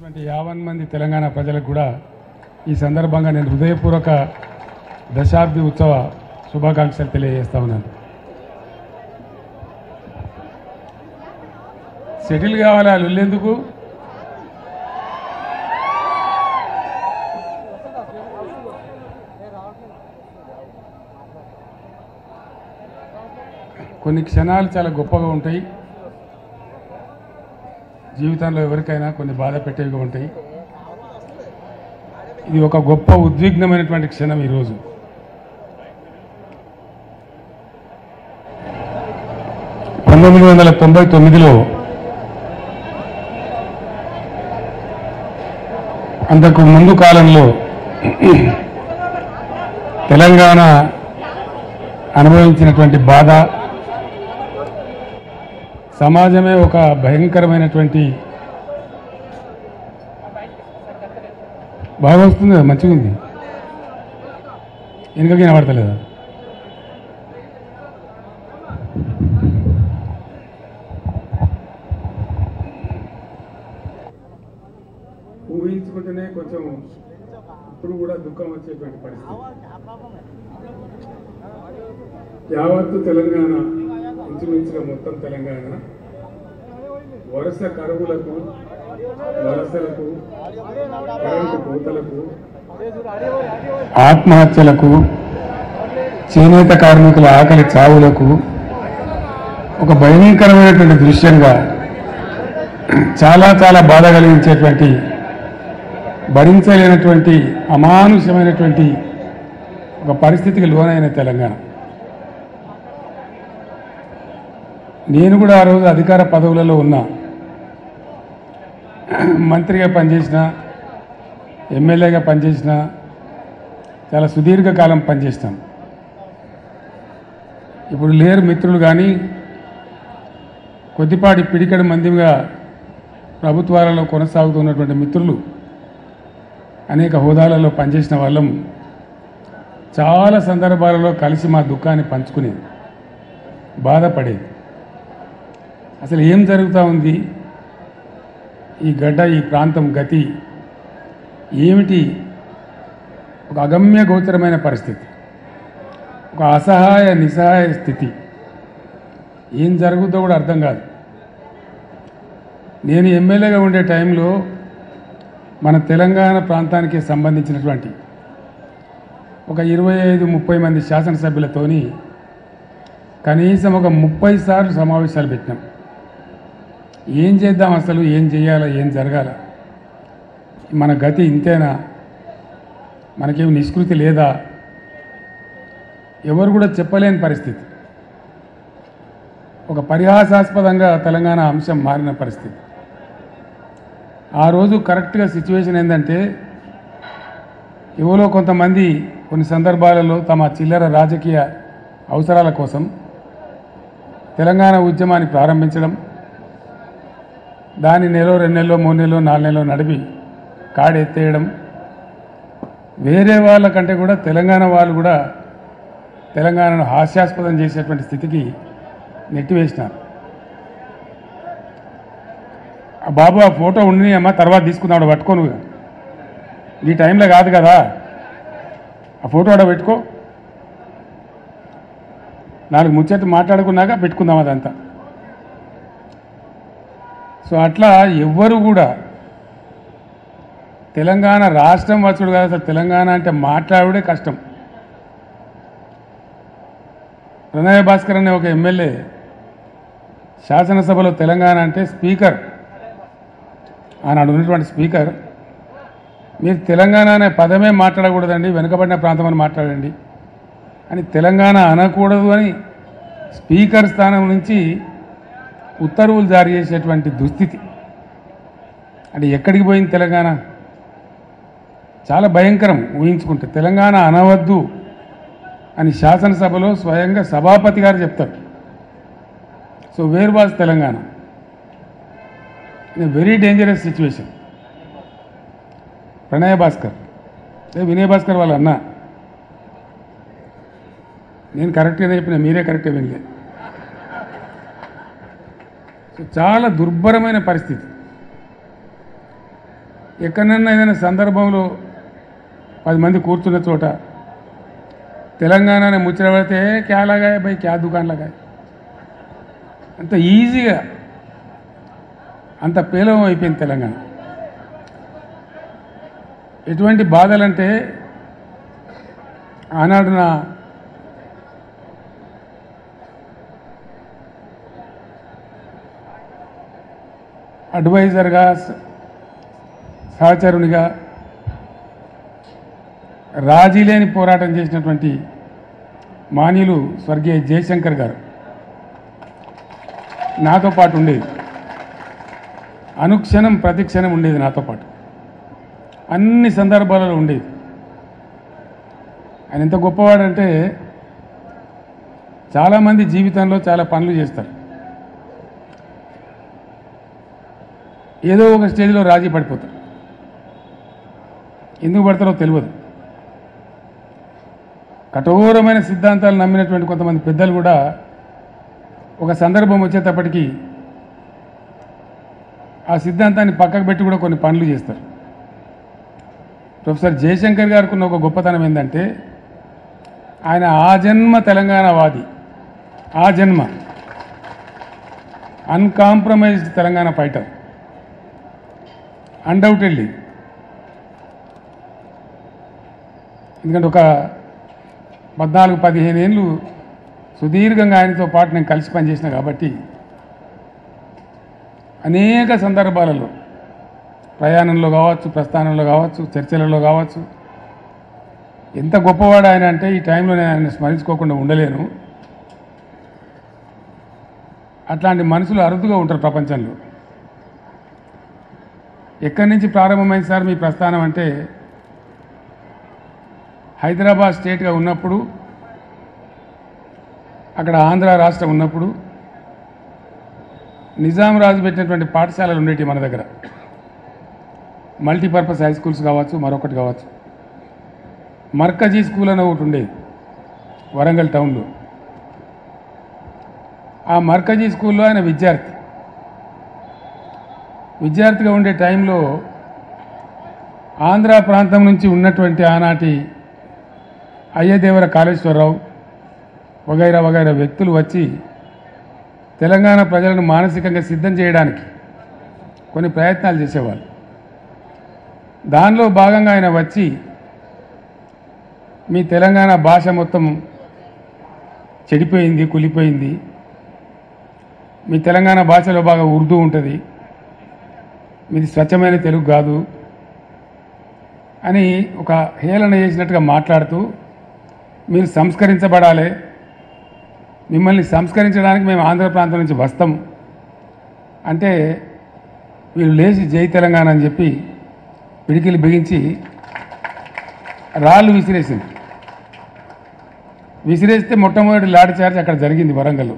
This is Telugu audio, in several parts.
50 మంది తెలంగాణ ప్రజలకు కూడా ఈ సందర్భంగా నేను హృదయపూర్వక దశాబ్ది ఉత్సవ శుభాకాంక్షలు తెలియజేస్తా ఉన్నాను. సెటిల్ కావాలి వాళ్ళు వెళ్ళేందుకు కొన్ని క్షణాలు చాలా గొప్పగా ఉంటాయి. జీవితంలో ఎవరికైనా కొన్ని బాధ పెట్టేవిగా ఉంటాయి. ఇది ఒక గొప్ప ఉద్విగ్నమైనటువంటి క్షణం. ఈరోజు (1999) అంతకు ముందు కాలంలో తెలంగాణ అనుభవించినటువంటి బాధ, సమాజమే ఒక భయంకరమైనటువంటి బాగా వస్తుంది కదా, మంచిగా ఉంది, వెనుకకి వినబడతలేదా? ఊహించుకుంటేనే కొంచెం ఇప్పుడు కూడా దుఃఖం వచ్చేటువంటి పరిస్థితి. యావత్తు తెలంగాణ, ఇంచుమించుగా మొత్తం తెలంగాణ వరుస కరువులకు, వలసలకు, కరెంటు కోతలకు, ఆత్మహత్యలకు, చేనేత కార్మికుల ఆకలి చావులకు ఒక భయంకరమైనటువంటి దృశ్యంగా చాలా చాలా బాధ కలిగించేటువంటి, భరించలేనటువంటి అమానుషమైనటువంటి ఒక పరిస్థితికి లోనైన తెలంగాణ. నేను కూడా ఆ రోజు అధికార పదవులలో ఉన్నా, మంత్రిగా పనిచేసిన, ఎమ్మెల్యేగా పనిచేసిన, చాలా సుదీర్ఘకాలం పనిచేసినాం. ఇప్పుడు లేరు మిత్రులు, కానీ కొద్దిపాటి పిడికడి మందిగా ప్రభుత్వాలలో కొనసాగుతున్నటువంటి మిత్రులు, అనేక హోదాలలో పనిచేసిన వాళ్ళం చాలా సందర్భాలలో కలిసి మా దుఃఖాన్ని పంచుకునేది, బాధపడేది. అసలు ఏం జరుగుతూ ఉంది, ఈ గడ్డ, ఈ ప్రాంతం గతి ఏమిటి? ఒక అగమ్య గోచరమైన పరిస్థితి, ఒక అసహాయ నిస్సహాయ స్థితి. ఏం జరుగుతుందో కూడా అర్థం కాదు. నేను ఎమ్మెల్యేగా ఉండే టైంలో మన తెలంగాణ ప్రాంతానికి సంబంధించినటువంటి ఒక 25-30 మంది శాసనసభ్యులతోని కనీసం ఒక 30 సార్లు సమావేశాలు పెట్టినాం. ఏం చేద్దాం, అసలు ఏం చేయాలా, ఏం జరగాల, మన గతి ఇంతేనా, మనకేం నిష్కృతి లేదా, ఎవరు కూడా చెప్పలేని పరిస్థితి. ఒక పరిహాసాస్పదంగా తెలంగాణ అంశం మారిన పరిస్థితి. ఆ రోజు కరెక్ట్గా సిచ్యువేషన్ ఏంటంటే, ఎవరో కొంతమంది కొన్ని సందర్భాలలో తమ చిల్లర రాజకీయ అవసరాల కోసం తెలంగాణ ఉద్యమాన్ని ప్రారంభించడం, దాన్ని నెలలో, 2 నెలలో, 3 నెలలో, 4 నెలలో నడిపి కాడెత్తేయడం, వేరే వాళ్ళకంటే కూడా తెలంగాణ వాళ్ళు కూడా తెలంగాణను హాస్యాస్పదం చేసేటువంటి స్థితికి నెట్టివేసినారు. బాబు ఆ ఫోటో ఉండి అమ్మ, తర్వాత తీసుకున్నాడు, పట్టుకోను, ఈ టైంలో కాదు కదా, ఆ ఫోటో ఆడ పెట్టుకో, 4 ముచ్చట్లు మాట్లాడుకున్నాక పెట్టుకుందాం అదంతా. సో అట్లా ఎవ్వరు కూడా తెలంగాణ రాష్ట్రం వచ్చుడు కాదు, అసలు తెలంగాణ అంటే మాట్లాడుడే కష్టం. ప్రణయ భాస్కర్ అనే ఒక ఎమ్మెల్యే శాసనసభలో తెలంగాణ అంటే స్పీకర్, ఆనాడు ఉన్నటువంటి స్పీకర్, మీరు తెలంగాణ అనే పదమే మాట్లాడకూడదండి, వెనుకబడిన ప్రాంతం అని మాట్లాడండి అని, తెలంగాణ అనకూడదు అని స్పీకర్ స్థానం నుంచి ఉత్తర్వులు జారీ చేసేటువంటి దుస్థితి. అంటే ఎక్కడికి పోయింది తెలంగాణ? చాలా భయంకరం. ఊహించుకుంటే తెలంగాణ అనవద్దు అని శాసనసభలో స్వయంగా సభాపతి గారు చెప్తారు. So where was Telangana? In very dangerous situation. ప్రణయ భాస్కర్, వినయ్ భాస్కర్ వాళ్ళ అన్న, నేను కరెక్ట్గానే చెప్పిన, మీరే కరెక్ట్గా వినలే. చాలా దుర్భరమైన పరిస్థితి. ఎక్కడన్నా ఏదైనా సందర్భంలో 10 మంది కూర్చున్న చోట తెలంగాణని ముచ్చట పడితే క్యా లగాయ భయ్ క్యా దుకాన్ లగాయ అంత ఈజీగా అంత పేలవం అయిపోయింది తెలంగాణ. ఎటువంటి బాధలంటే ఆనాడు నా అడ్వైజర్గా సహచరునిగా రాజీ లేని పోరాటం చేసినటువంటి మాన్యులు స్వర్గీయ జయశంకర్ గారు నాతో పాటు ఉండేది. అనుక్షణం ప్రతిక్షణం ఉండేది నాతో పాటు, అన్ని సందర్భాలలో ఉండేది. ఆయన ఎంత గొప్పవాడంటే చాలామంది జీవితంలో చాలా పనులు చేస్తారు, ఏదో ఒక స్టేజ్లో రాజీ పడిపోతారు. ఎందుకు పడతారో తెలియదు. కఠోరమైన సిద్ధాంతాలు నమ్మినటువంటి కొంతమంది పెద్దలు కూడా ఒక సందర్భం వచ్చేటప్పటికీ ఆ సిద్ధాంతాన్ని పక్కకు పెట్టి కూడా కొన్ని పనులు చేస్తారు. ప్రొఫెసర్ జయశంకర్ గారికి ఉన్న ఒక గొప్పతనం ఏంటంటే ఆయన ఆజన్మ తెలంగాణవాది, ఆజన్మ అన్కాంప్రమైజ్డ్ తెలంగాణ ఫైటర్, అన్డౌటెడ్లీ. ఎందుకంటే ఒక 14-15 ఏళ్ళు సుదీర్ఘంగా ఆయనతో పాటు నేను కలిసి పనిచేసిన కాబట్టి అనేక సందర్భాలలో ప్రయాణంలో కావచ్చు, ప్రస్థానంలో కావచ్చు, చర్చలలో కావచ్చు, ఎంత గొప్పవాడు ఆయన అంటే ఈ టైంలో నేను ఆయన స్మరించుకోకుండా ఉండలేను. అట్లాంటి మనుషులు అరుదుగా ఉంటారు ప్రపంచంలో. ఎక్కడి నుంచి ప్రారంభమైంది సార్ మీ ప్రస్థానం అంటే హైదరాబాద్ స్టేట్గా ఉన్నప్పుడు, అక్కడ ఆంధ్ర రాష్ట్రం ఉన్నప్పుడు నిజాం రాజు పెట్టినటువంటి పాఠశాలలు ఉండేవి మన దగ్గర. మల్టీపర్పస్ హై స్కూల్స్ కావచ్చు, మరొకటి కావచ్చు. మర్కజీ స్కూల్ అని ఒకటి ఉండేది వరంగల్ టౌన్లో. ఆ మర్కజీ స్కూల్లో ఆయన విద్యార్థిగా ఉండే టైంలో ఆంధ్ర ప్రాంతం నుంచి ఉన్నటువంటి ఆనాటి అయ్యదేవర కాళేశ్వరరావు వగైరా వగైరా వ్యక్తులు వచ్చి తెలంగాణ ప్రజలను మానసికంగా సిద్ధం చేయడానికి కొన్ని ప్రయత్నాలు చేసేవాళ్ళు. దానిలో భాగంగా ఆయన వచ్చి మీ తెలంగాణ భాష మొత్తం చెడిపోయింది, కులిపోయింది, మీ తెలంగాణ భాషలో బాగా ఉర్దూ ఉంటుంది, మీది స్వచ్ఛమైన తెలుగు కాదు అని ఒక హేళన చేసినట్టుగా మాట్లాడుతూ మీరు సంస్కరించబడాలి, మిమ్మల్ని సంస్కరించడానికి మేము ఆంధ్ర ప్రాంతం నుంచి వస్తాం అంటే వీళ్ళు లేచి జై తెలంగాణ అని చెప్పి పిడికిలు బిగించి రాళ్ళు విసిరేస్తే మొట్టమొదటి లాఠీ చార్జ్ అక్కడ జరిగింది వరంగల్లో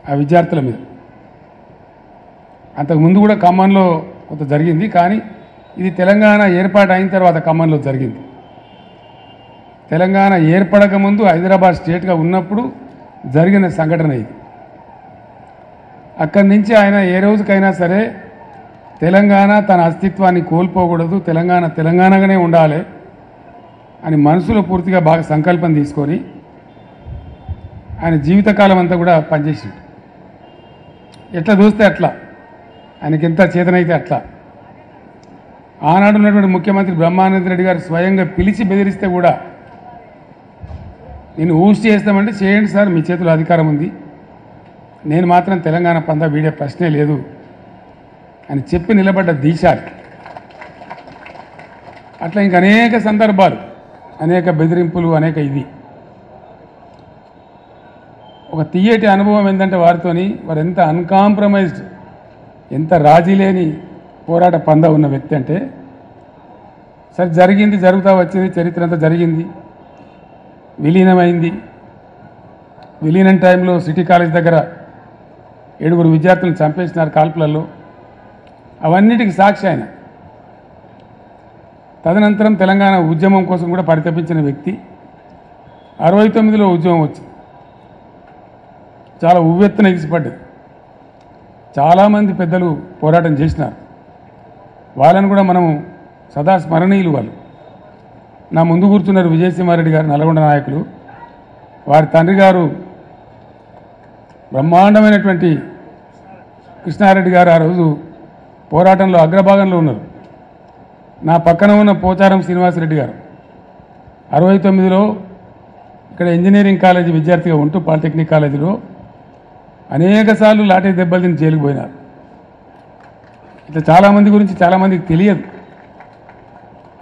ఆ విద్యార్థుల మీద. అంతకుముందు కూడా ఖమ్మంలో కొంత జరిగింది, కానీ ఇది తెలంగాణ ఏర్పాటు అయిన తర్వాత ఖమ్మంలో జరిగింది. తెలంగాణ ఏర్పడక ముందు హైదరాబాద్ స్టేట్గా ఉన్నప్పుడు జరిగిన సంఘటన ఇది. అక్కడి నుంచి ఆయన ఏ రోజుకైనా సరే తెలంగాణ తన అస్తిత్వాన్ని కోల్పోకూడదు, తెలంగాణ తెలంగాణగానే ఉండాలి అని మనసులో పూర్తిగా బాగా సంకల్పం తీసుకొని ఆయన జీవితకాలం అంతా కూడా పనిచేసిండు. ఎట్లా చూస్తే అట్లా, ఆయనకి ఎంత చేతనైతే అట్లా. ఆనాడు ఉన్నటువంటి ముఖ్యమంత్రి బ్రహ్మానంద రెడ్డి గారు స్వయంగా పిలిచి బెదిరిస్తే కూడా నేను ఊసి చేస్తామంటే చేయండి సార్, మీ చేతిలో అధికారం ఉంది, నేను మాత్రం తెలంగాణ పందా వీడే ప్రశ్నే లేదు అని చెప్పి నిలబడ్డ దీశాలు. అట్లా ఇంక అనేక సందర్భాలు, అనేక బెదిరింపులు, అనేక ఇది. ఒక తీయటి అనుభవం ఏంటంటే వారితోని వారు ఎంత అన్కాంప్రమైజ్డ్, ఎంత రాజీ లేని పోరాట పందా ఉన్న వ్యక్తి అంటే, సరే జరిగింది, జరుగుతూ వచ్చింది, చరిత్ర అంతా జరిగింది, విలీనమైంది. విలీనం టైంలో సిటీ కాలేజ్ దగ్గర 7 విద్యార్థులను చంపేసినారు కాల్పులలో, అవన్నిటికీ సాక్షి ఆయన. తదనంతరం తెలంగాణ ఉద్యమం కోసం కూడా పరితపించిన వ్యక్తి. 69లో ఉద్యమం వచ్చింది, చాలా ఉవ్వెత్తున ఎగిసిపడ్డది. చాలామంది పెద్దలు పోరాటం చేసినారు. వాళ్ళని కూడా మనము సదా స్మరణీయులు. వాళ్ళు నా ముందు కూర్చున్నారు విజయసింహారెడ్డి గారు, నల్గొండ నాయకులు. వారి తండ్రి గారు బ్రహ్మాండమైనటువంటి కృష్ణారెడ్డి గారు ఆ రోజు పోరాటంలో అగ్రభాగంలో ఉన్నారు. నా పక్కన ఉన్న పోచారం శ్రీనివాసరెడ్డి గారు 69లో ఇక్కడ ఇంజనీరింగ్ కాలేజీ విద్యార్థిగా ఉంటూ పాలిటెక్నిక్ కాలేజీలో అనేక సార్లు లాఠీ దెబ్బలు తిని జైలుకు పోయినారు. ఇట్లా చాలామంది గురించి చాలామందికి తెలియదు.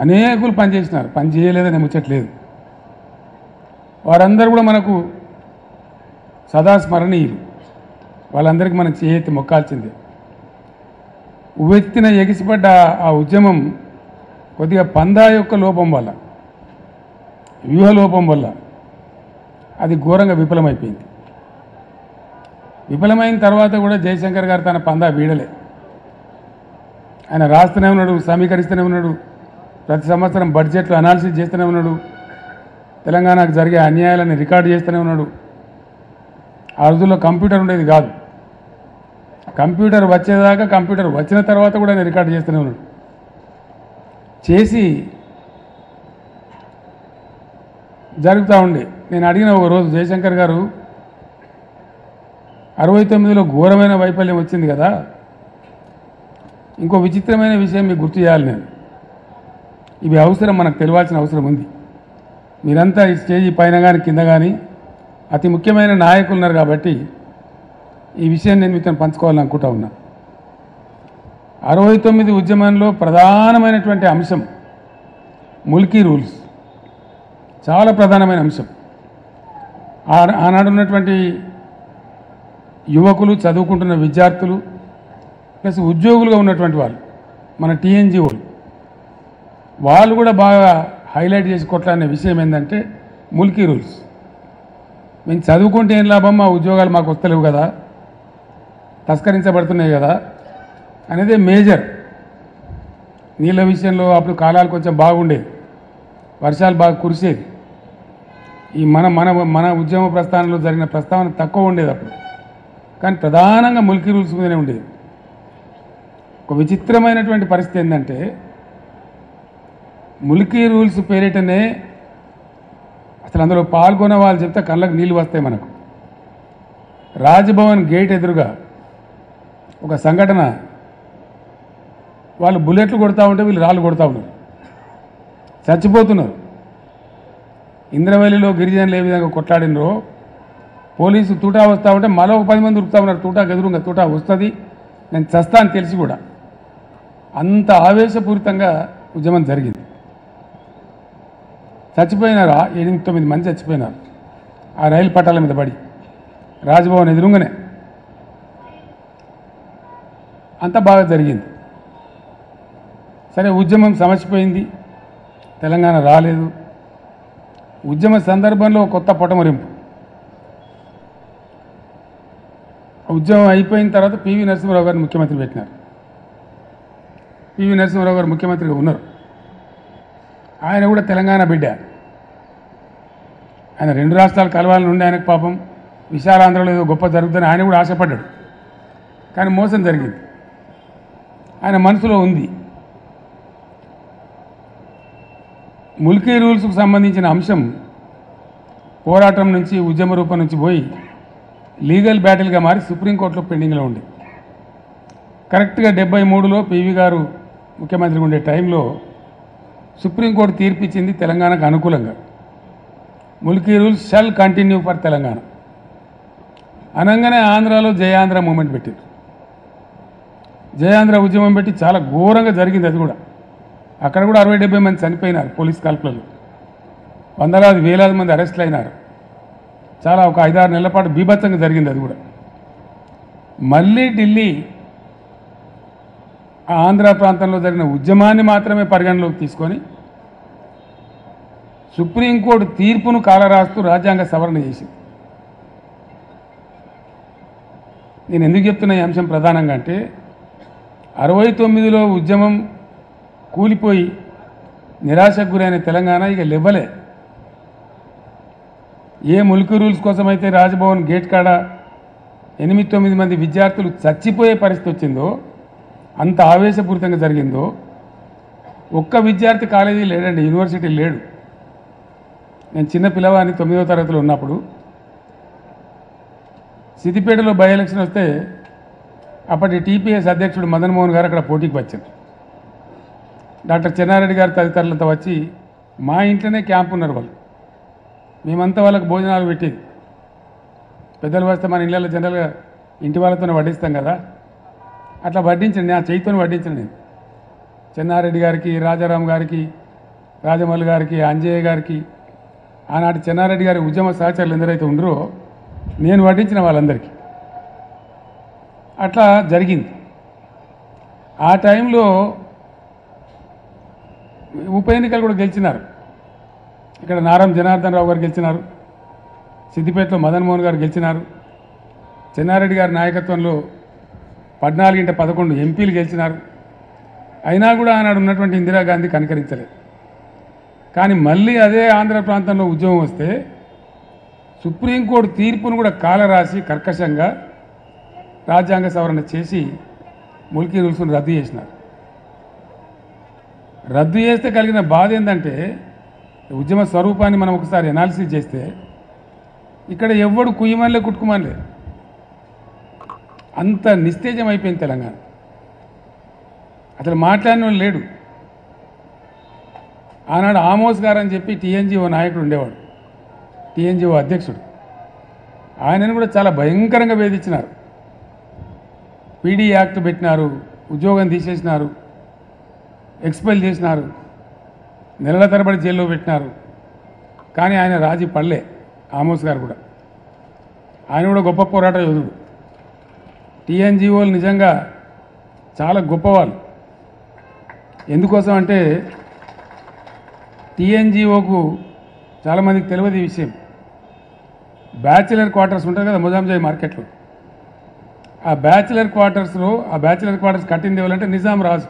అనేకులు పనిచేసినారు, పని చేయలేదని ముచ్చట్లేదు. వారందరూ కూడా మనకు సదా స్మరణీయులు. వాళ్ళందరికీ మనం చేయెత్తి మొక్కాల్సిందే. ఉవ్వెత్తిన ఎగిసిపడ్డ ఆ ఉద్యమం కొద్దిగా పందా యొక్క లోపం వల్ల, వ్యూహ లోపం వల్ల అది ఘోరంగా విఫలమైపోయింది. విఫలమైన తర్వాత కూడా జయశంకర్ గారు తన పందా వీడలే. ఆయన రాస్తూనే ఉన్నాడు, సమీకరిస్తూనే ఉన్నాడు, ప్రతి సంవత్సరం బడ్జెట్లో అనాలిసిస్ చేస్తూనే ఉన్నాడు, తెలంగాణకు జరిగే అన్యాయాలను రికార్డు చేస్తూనే ఉన్నాడు. ఆ రోజుల్లో కంప్యూటర్ ఉండేది కాదు. కంప్యూటర్ వచ్చేదాకా, కంప్యూటర్ వచ్చిన తర్వాత కూడా ఆయన రికార్డు చేస్తూనే ఉన్నాడు. చేసి జరుగుతూ ఉండే. నేను అడిగిన ఒక రోజు, జయశంకర్ గారు 69లో ఘోరమైన వైఫల్యం వచ్చింది కదా, ఇంకో విచిత్రమైన విషయం మీకు గుర్తు చేయాలి. నేను ఇవి అవసరం, మనకు తెలియాల్సిన అవసరం ఉంది. మీరంతా ఈ స్టేజీ పైన కానీ కింద కానీ అతి ముఖ్యమైన నాయకులు ఉన్నారు కాబట్టి ఈ విషయాన్ని నేను మీతో పంచుకోవాలనుకుంటా ఉన్నా. 69 ఉద్యమంలో ప్రధానమైనటువంటి అంశం ముల్కీ రూల్స్, చాలా ప్రధానమైన అంశం. ఆనాడు ఉన్నటువంటి యువకులు, చదువుకుంటున్న విద్యార్థులు, ప్లస్ ఉద్యోగులుగా ఉన్నటువంటి వాళ్ళు, మన టీఎన్జిఓలు, వాళ్ళు కూడా బాగా హైలైట్ చేసి కొట్లాడిన విషయం ఏంటంటే ముల్కీ రూల్స్. మేము చదువుకుంటే ఏం లాభం, మా ఉద్యోగాలు మాకు వస్తలేవు కదా, తస్కరించబడుతున్నాయి కదా అనేదే మేజర్. నీళ్ళ విషయంలో అప్పుడు కాలాలు కొంచెం బాగుండేది, వర్షాలు బాగా కురిసేది. ఈ మన మన మన ఉద్యమ ప్రస్థానంలో జరిగిన ప్రస్తావన తక్కువ ఉండేది అప్పుడు. కానీ ప్రధానంగా ముల్కీ రూల్స్ మీదనే ఉండేది. ఒక విచిత్రమైనటువంటి పరిస్థితి ఏంటంటే ముల్కీ రూల్స్ పేరిటనే అసలు అందులో పాల్గొన్న వాళ్ళు చెప్తే కళ్ళకు నీళ్ళు వస్తాయి మనకు. రాజ్భవన్ గేట్ ఎదురుగా ఒక సంఘటన, వాళ్ళు బుల్లెట్లు కొడతా ఉంటే వీళ్ళు రాళ్ళు కొడతా ఉన్నారు, చచ్చిపోతున్నారు. ఇంద్రవల్లిలో గిరిజనులు ఏ విధంగా కొట్లాడినరో, పోలీసు తూటా వస్తూ ఉంటే మరో 10 మంది ఉరుకుతా ఉన్నారు. తూటా ఎదురుగా తూటా వస్తుంది, నేను చస్తా అని తెలిసి కూడా. అంత ఆవేశపూరితంగా ఉద్యమం జరిగింది. చచ్చిపోయినారు, 8-9 మంది చచ్చిపోయినారు ఆ రైలు పట్టాల మీద పడి, రాజ్భవన్ ఎదురుగానే. అంత బాగా జరిగింది. సరే, ఉద్యమం సమసిపోయింది, తెలంగాణ రాలేదు. ఉద్యమ సందర్భంలో కొత్త పొటమరింపు. ఉద్యమం అయిపోయిన తర్వాత పివి నరసింహారావు గారిని ముఖ్యమంత్రి పెట్టినారు. పివి నరసింహారావు గారు ముఖ్యమంత్రిగా ఉన్నారు. ఆయన కూడా తెలంగాణ బిడ్డ. ఆయన 2 రాష్ట్రాలు కలవాలని ఉండే ఆయనకు పాపం విశాలాంధ్రలో ఏదో గొప్ప జరుగుతుందని ఆయన కూడా ఆశపడ్డాడు. కానీ మోసం జరిగింది, ఆయన మనసులో ఉంది. ముల్కీ రూల్స్కు సంబంధించిన అంశం పోరాటం నుంచి, ఉద్యమ రూపం నుంచి పోయి లీగల్ బ్యాటిల్గా మారి సుప్రీంకోర్టులో పెండింగ్లో ఉంది. కరెక్ట్గా 73లో పివి గారు ముఖ్యమంత్రిగా ఉండే టైంలో సుప్రీంకోర్టు తీర్పిచ్చింది తెలంగాణకు అనుకూలంగా. Mulki rules shall continue for Telangana అనగానే ఆంధ్రాలో జయాంధ్ర మూమెంట్ పెట్టారు. జయాంధ్ర ఉద్యమం పెట్టి చాలా ఘోరంగా జరిగింది. అది కూడా అక్కడ కూడా 60-70 మంది చనిపోయినారు పోలీస్ కాల్పులలో, వందలాది వేలాది మంది అరెస్టులు అయినారు. చాలా ఒక 5-6 నెలల పాటు బీభత్సంగా జరిగింది. అది కూడా మళ్ళీ ఢిల్లీ ఆ ఆంధ్ర ప్రాంతంలో జరిగిన ఉద్యమాన్ని మాత్రమే పరిగణలోకి తీసుకొని సుప్రీంకోర్టు తీర్పును కాలరాస్తూ రాజ్యాంగ సవరణ చేసింది. నేను ఎందుకు చెప్తున్నా ఈ అంశం ప్రధానంగా అంటే 69లో ఉద్యమం కూలిపోయి నిరాశకు గురైన తెలంగాణ ఇక లెవ్వలే. ఏ ముల్కీ రూల్స్ కోసమైతే రాజ్భవన్ గేట్ కాడ 8-9 మంది విద్యార్థులు చచ్చిపోయే పరిస్థితి వచ్చిందో, అంత ఆవేశపూరితంగా జరిగిందో ఒక్క విద్యార్థి కాలేజీ లేడండి, యూనివర్సిటీ లేడు. నేను చిన్న పిల్లవాడిని 9వ తరగతిలో ఉన్నప్పుడు సిద్దిపేటలో బై ఎలక్షన్ వస్తే అప్పటి టీపీఎస్ అధ్యక్షుడు మదన్ మోహన్ గారు అక్కడ పోటీకి వచ్చారు. డాక్టర్ చెన్నారెడ్డి గారు తదితరులంతా వచ్చి మా ఇంట్లోనే క్యాంప్ ఉన్నారు వాళ్ళు. మేమంతా వాళ్ళకు భోజనాలు పెట్టేది. పెద్దలు వస్తే మన ఇళ్ళలో జనరల్గా ఇంటి వాళ్ళతోనే వడ్డిస్తాం కదా, అట్లా వడ్డించండి, ఆ చేయితోనే వడ్డించండి. నేను చెన్నారెడ్డి గారికి, రాజారాం గారికి, రాజమౌళి గారికి, అంజయ్య గారికి, ఆనాటి చెన్నారెడ్డి గారి ఉద్యమ సహచరులు ఎందరైతే ఉండరో నేను వడ్డించిన వాళ్ళందరికీ. అట్లా జరిగింది. ఆ టైంలో ఉప ఎన్నికలు కూడా గెలిచినారు. ఇక్కడ నారం జనార్దన్ రావు గారు గెలిచినారు, సిద్దిపేటలో మదన్ మోహన్ గారు గెలిచినారు, చెన్నారెడ్డి గారి నాయకత్వంలో 14-11 ఎంపీలు గెలిచినారు. అయినా కూడా ఆనాడు ఉన్నటువంటి ఇందిరాగాంధీ కనికరించలేదు. కానీ మళ్ళీ అదే ఆంధ్ర ప్రాంతంలో ఉద్యమం వస్తే సుప్రీంకోర్టు తీర్పును కూడా కాలరాసి కర్కశంగా రాజ్యాంగ సవరణ చేసి ముల్కీ రూల్స్ను రద్దు చేసినారు. రద్దు చేస్తే కలిగిన బాధ ఏంటంటే ఉద్యమ స్వరూపాన్ని మనం ఒకసారి అనాలిసిస్ చేస్తే ఇక్కడ ఎవ్వడు కుయ్యమనిలే కుట్టుకుమనిలే, అంత నిస్తేజం అయిపోయింది తెలంగాణ. అసలు మాట్లాడిన వాళ్ళు లేడు. ఆనాడు ఆమోస్ గారు అని చెప్పి టీఎన్జిఓ నాయకుడు ఉండేవాడు, టీఎన్జిఓ అధ్యక్షుడు. ఆయనను కూడా చాలా భయంకరంగా వేధించినారు. పీడీ యాక్ట్ పెట్టినారు, ఉద్యోగం తీసేసినారు, ఎక్స్పెల్ చేసినారు, నెలల తరబడి జైల్లో పెట్టినారు. కానీ ఆయన రాజీ పడలే. ఆమోస్ గారు కూడా, ఆయన కూడా గొప్ప పోరాట యోధుడు. టీఎన్జిఓలు నిజంగా చాలా గొప్పవాళ్ళు. ఎందుకోసం అంటే టీఎన్జిఓకు చాలామందికి తెలియదు ఈ విషయం. బ్యాచిలర్ క్వార్టర్స్ ఉంటుంది కదా మొజాంజాయి మార్కెట్లో, ఆ బ్యాచిలర్ క్వార్టర్స్ కట్టింది ఎవరంటే నిజాం రాజు.